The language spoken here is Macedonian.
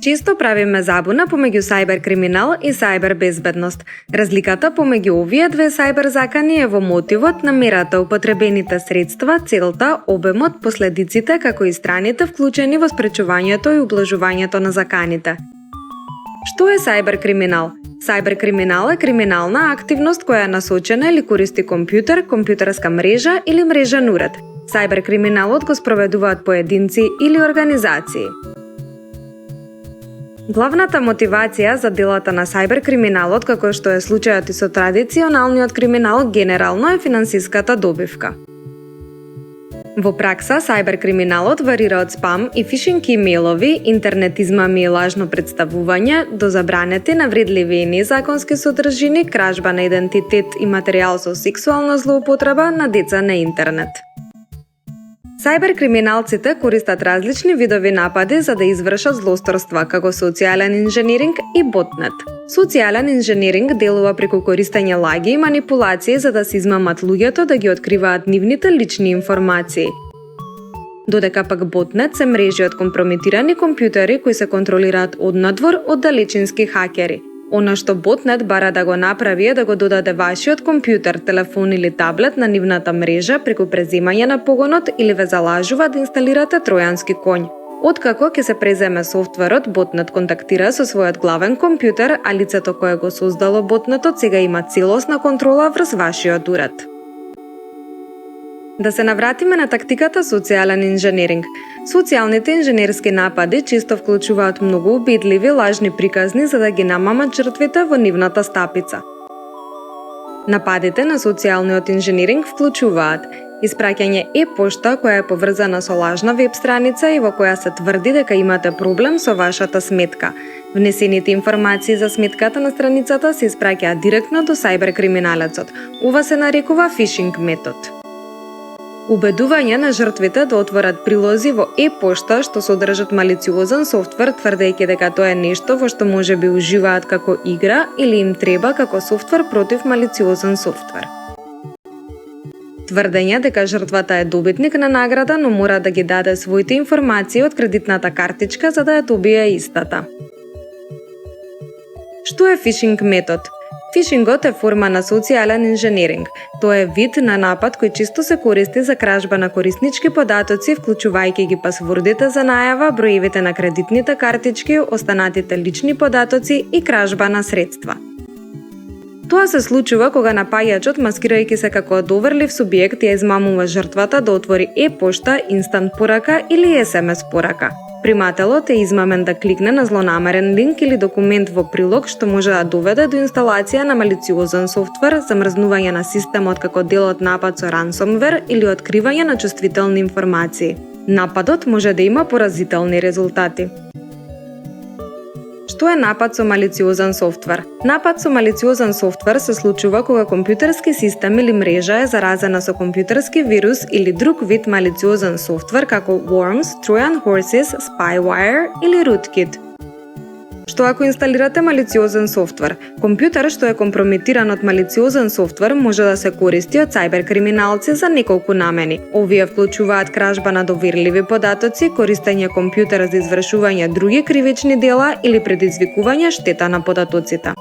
Често правиме забуна помеѓу сајбер криминал и сајбер безбедност. Разликата помеѓу овие две сајбер закани е во мотивот, намерата, употребените средства, целта, обемот, последиците, како и страните вклучени во спречувањето и ублажувањето на заканите. Што е сајбер криминал? Сајбер криминал е криминална активност која е насочена или користи компјутер, компјутерска мрежа или мрежен уред. Сајбер криминалот го спроведуваат поединци или организации. Главната мотивација за делата на сајбер криминалот, како што е случајот и со традиционалниот криминал, генерално е финансиската добивка. Во пракса, сајбер криминалот варира од спам и фишинг имејлови, интернет измами и лажно представување, до забранети, навредливи и незаконски содржини, кражба на идентитет и материјал со сексуална злоупотреба на деца на интернет. Сајбер криминалците користат различни видови напади за да извршат злосторства, како социјален инженеринг и ботнет. Социјален инженеринг делува преку користење лаги и манипулации за да се измамат луѓето да ги откриваат нивните лични информации. Додека пак ботнет се мрежи од компрометирани компјутери кои се контролираат однадвор од далечински хакери. Она што ботнет бара да го направи е да го додаде вашиот компјутер, телефон или таблет на нивната мрежа преку преземање на погонот или ве залажува да инсталирате тројански конј. Откако ќе се преземе софтверот, ботнет контактира со својот главен компјутер, а лицето кое го создало ботнетот сега има целосна контрола врз вашиот уред. Да се навратиме на тактиката социјален инженеринг. Социјалните инженерски напади често вклучуваат многу убедливи лажни приказни за да ги намамат жртвите во нивната стапица. Нападите на социјалниот инженеринг вклучуваат испраќање e-пошта која е поврзана со лажна веб страница и во која се тврди дека имате проблем со вашата сметка. Внесените информации за сметката на страницата се испраќаат директно до сајбер криминалецот. Ова се нарекува фишинг метод. Убедување на жртвите да отворат прилози во e-пошта што содржат малициозен софтвер, тврдејќи дека тоа е нешто во што можеби уживаат како игра или им треба како софтвер против малициозен софтвер. Тврдење дека жртвата е добитник на награда, но мора да ги даде своите информации од кредитната картичка за да ја добие истата. Што е фишинг метод? Фишингот е форма на социјален инженеринг. Тоа е вид на напад кој често се користи за кражба на кориснички податоци, вклучувајќи ги пасвордите за најава, броевите на кредитните картички, останатите лични податоци и кражба на средства. Тоа се случува кога напаѓачот, маскирајќи се како доверлив субјект, ја измамува жртвата да отвори e-пошта, инстант порака или SMS порака. Примателот е измамен да кликне на злонамерен линк или документ во прилог што може да доведе до инсталација на малициозен софтвер, замрзнување на системот како дел од напад со ransomware или откривање на чувствителни информации. Нападот може да има поразителни резултати. Што е напад со малициозен софтвер? Напад со малициозен софтвер се случува кога компјутерски систем или мрежа е заразена со компјутерски вирус или друг вид малициозен софтвер како Worms, Trojan Horses, Spyware или Rootkit. Што ако инсталирате малициозен софтвер? Компјутер што е компрометиран од малициозен софтвер може да се користи од сајбер криминалци за неколку намени. Овие вклучуваат кражба на доверливи податоци, користење компјутера за извршување други кривични дела или предизвикување штета на податоците.